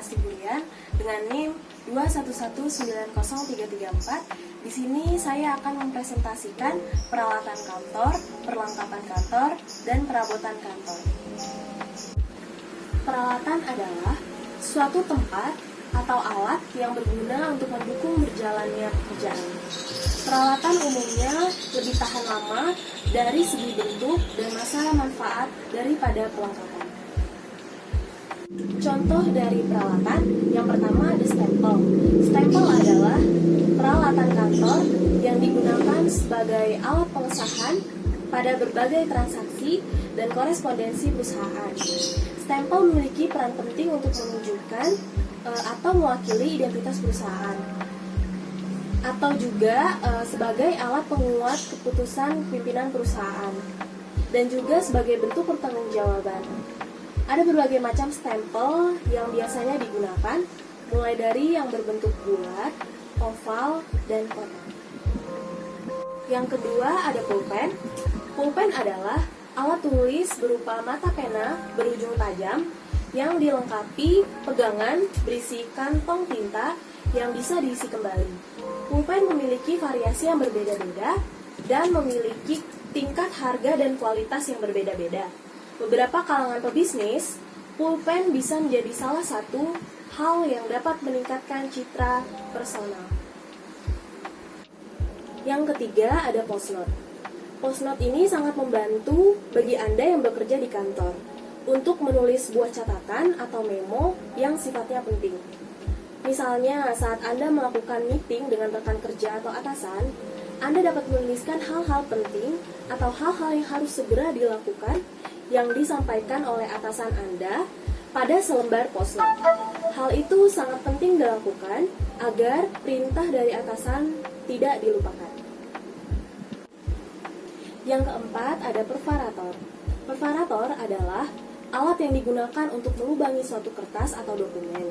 Bekasi Burian dengan NIM 211903334. Di sini saya akan mempresentasikan peralatan kantor, perlengkapan kantor, dan perabotan kantor. Peralatan adalah suatu tempat atau alat yang berguna untuk mendukung berjalannya pekerjaan. Peralatan umumnya lebih tahan lama dari segi bentuk dan masa manfaat daripada perlengkapan. Contoh dari peralatan, yang pertama ada stempel. Stempel adalah peralatan kantor yang digunakan sebagai alat pengesahan pada berbagai transaksi dan korespondensi perusahaan. Stempel memiliki peran penting untuk menunjukkan atau mewakili identitas perusahaan, atau juga sebagai alat penguat keputusan pimpinan perusahaan, dan juga sebagai bentuk pertanggungjawaban. Ada berbagai macam stempel yang biasanya digunakan, mulai dari yang berbentuk bulat, oval, dan kotak. Yang kedua ada pulpen. Pulpen adalah alat tulis berupa mata pena berujung tajam yang dilengkapi pegangan berisi kantong tinta yang bisa diisi kembali. Pulpen memiliki variasi yang berbeda-beda dan memiliki tingkat harga dan kualitas yang berbeda-beda. Beberapa kalangan pebisnis, pulpen bisa menjadi salah satu hal yang dapat meningkatkan citra personal. Yang ketiga ada post-note. Post-note ini sangat membantu bagi Anda yang bekerja di kantor untuk menulis sebuah catatan atau memo yang sifatnya penting. Misalnya, saat Anda melakukan meeting dengan rekan kerja atau atasan, Anda dapat menuliskan hal-hal penting atau hal-hal yang harus segera dilakukan yang disampaikan oleh atasan Anda pada selembar post-note. Hal itu sangat penting dilakukan agar perintah dari atasan tidak dilupakan. Yang keempat ada perforator. Perforator adalah alat yang digunakan untuk melubangi suatu kertas atau dokumen.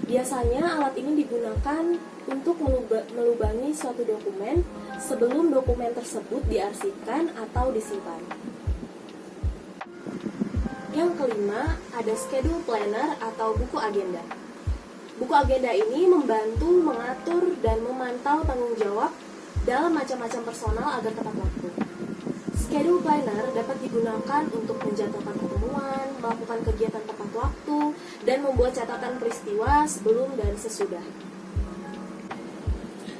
Biasanya alat ini digunakan untuk melubangi suatu dokumen sebelum dokumen tersebut diarsipkan atau disimpan. Yang kelima ada schedule planner atau buku agenda. Buku agenda ini membantu mengatur dan memantau tanggung jawab dalam macam-macam personal agar tepat waktu. Schedule planner dapat digunakan untuk menjadwalkan pertemuan, melakukan kegiatan tepat waktu, dan membuat catatan peristiwa sebelum dan sesudah.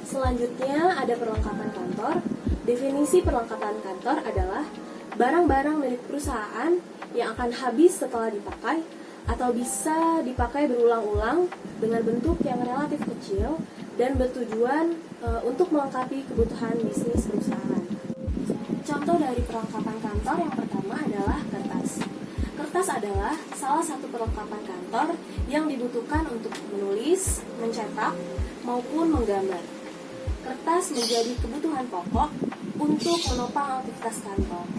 Selanjutnya ada perlengkapan kantor. Definisi perlengkapan kantor adalah barang-barang milik perusahaan yang akan habis setelah dipakai atau bisa dipakai berulang-ulang dengan bentuk yang relatif kecil dan bertujuan untuk melengkapi kebutuhan bisnis perusahaan. Contoh dari perlengkapan kantor yang pertama adalah kertas. Kertas adalah salah satu perlengkapan kantor yang dibutuhkan untuk menulis, mencetak, maupun menggambar. Kertas menjadi kebutuhan pokok untuk menopang aktivitas kantor.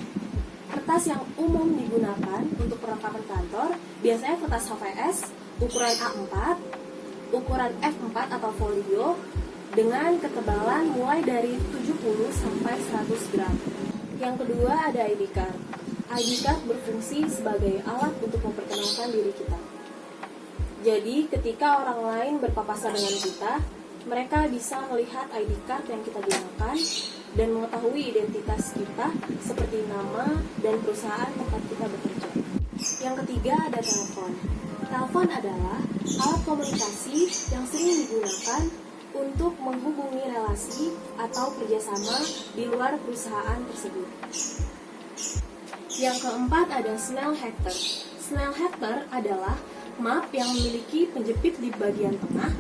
Kertas yang umum digunakan untuk perlengkapan kantor biasanya kertas HVS ukuran A4, ukuran F4 atau folio dengan ketebalan mulai dari 70 sampai 100 gram. Yang kedua ada ID card. ID card berfungsi sebagai alat untuk memperkenalkan diri kita. Jadi ketika orang lain berpapasan dengan kita, mereka bisa melihat ID card yang kita gunakan dan mengetahui identitas kita seperti nama dan perusahaan tempat kita bekerja. Yang ketiga ada telepon. Telepon adalah alat komunikasi yang sering digunakan untuk menghubungi relasi atau kerjasama di luar perusahaan tersebut. Yang keempat ada Snell Hacker. Snell Hacker adalah map yang memiliki penjepit di bagian tengah.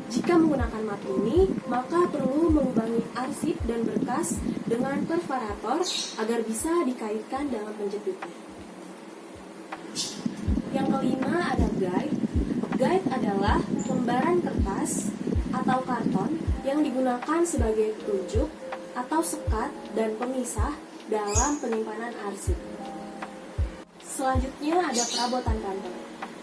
Jika menggunakan map ini, maka perlu melubangi arsip dan berkas dengan perforator agar bisa dikaitkan dengan penjepitnya. Yang kelima ada guide. Guide adalah lembaran kertas atau karton yang digunakan sebagai petunjuk atau sekat dan pemisah dalam penyimpanan arsip. Selanjutnya ada perabotan kantor.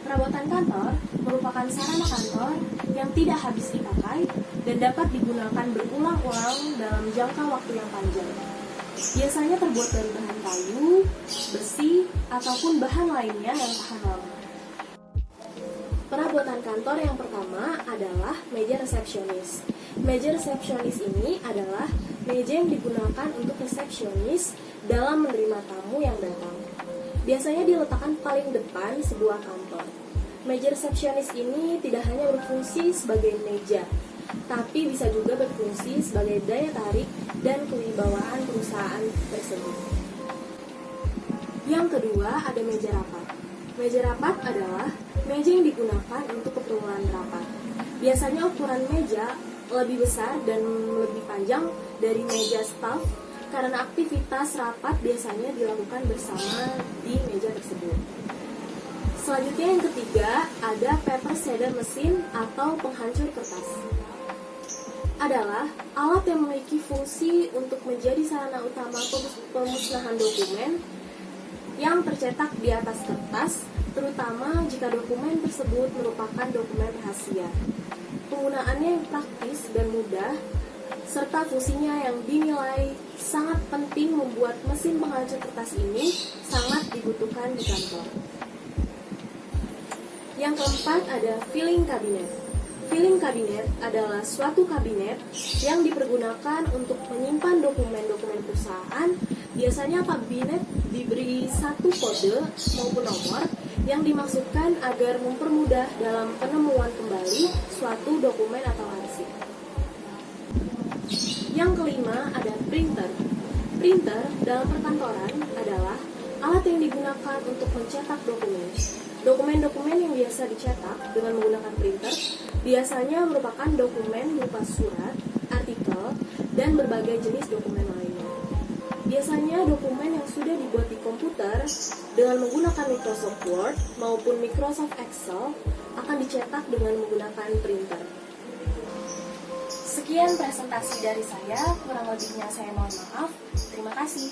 Perabotan kantor merupakan sarana kantor yang tidak habis dipakai dan dapat digunakan berulang-ulang dalam jangka waktu yang panjang. Biasanya terbuat dari bahan kayu, besi, ataupun bahan lainnya yang tahan lama. Perabotan kantor yang pertama adalah meja resepsionis. Meja resepsionis ini adalah meja yang digunakan untuk resepsionis dalam menerima tamu yang datang. Biasanya diletakkan paling depan sebuah kantor. Meja resepsionis ini tidak hanya berfungsi sebagai meja, tapi bisa juga berfungsi sebagai daya tarik dan kewibawaan perusahaan tersebut. Yang kedua ada meja rapat. Meja rapat adalah meja yang digunakan untuk keperluan rapat. Biasanya ukuran meja lebih besar dan lebih panjang dari meja staf karena aktivitas rapat biasanya dilakukan bersama di meja tersebut. Selanjutnya yang ketiga ada paper shredder mesin atau penghancur kertas. Adalah alat yang memiliki fungsi untuk menjadi sarana utama pemusnahan dokumen yang tercetak di atas kertas, terutama jika dokumen tersebut merupakan dokumen rahasia. Penggunaannya yang praktis dan mudah, serta fungsinya yang dinilai sangat penting membuat mesin penghancur kertas ini sangat dibutuhkan di kantor. Yang keempat ada filing cabinet. Filing cabinet adalah suatu kabinet yang dipergunakan untuk menyimpan dokumen-dokumen perusahaan. Biasanya kabinet diberi satu kode maupun nomor yang dimaksudkan agar mempermudah dalam penemuan kembali suatu dokumen atau arsip. Yang kelima ada printer. Printer dalam perkantoran adalah alat yang digunakan untuk mencetak dokumen. Dokumen-dokumen yang biasa dicetak dengan menggunakan printer biasanya merupakan dokumen berupa surat, artikel, dan berbagai jenis dokumen lainnya. Biasanya dokumen yang sudah dibuat di komputer dengan menggunakan Microsoft Word maupun Microsoft Excel akan dicetak dengan menggunakan printer. Sekian presentasi dari saya, kurang lebihnya saya mohon maaf. Terima kasih.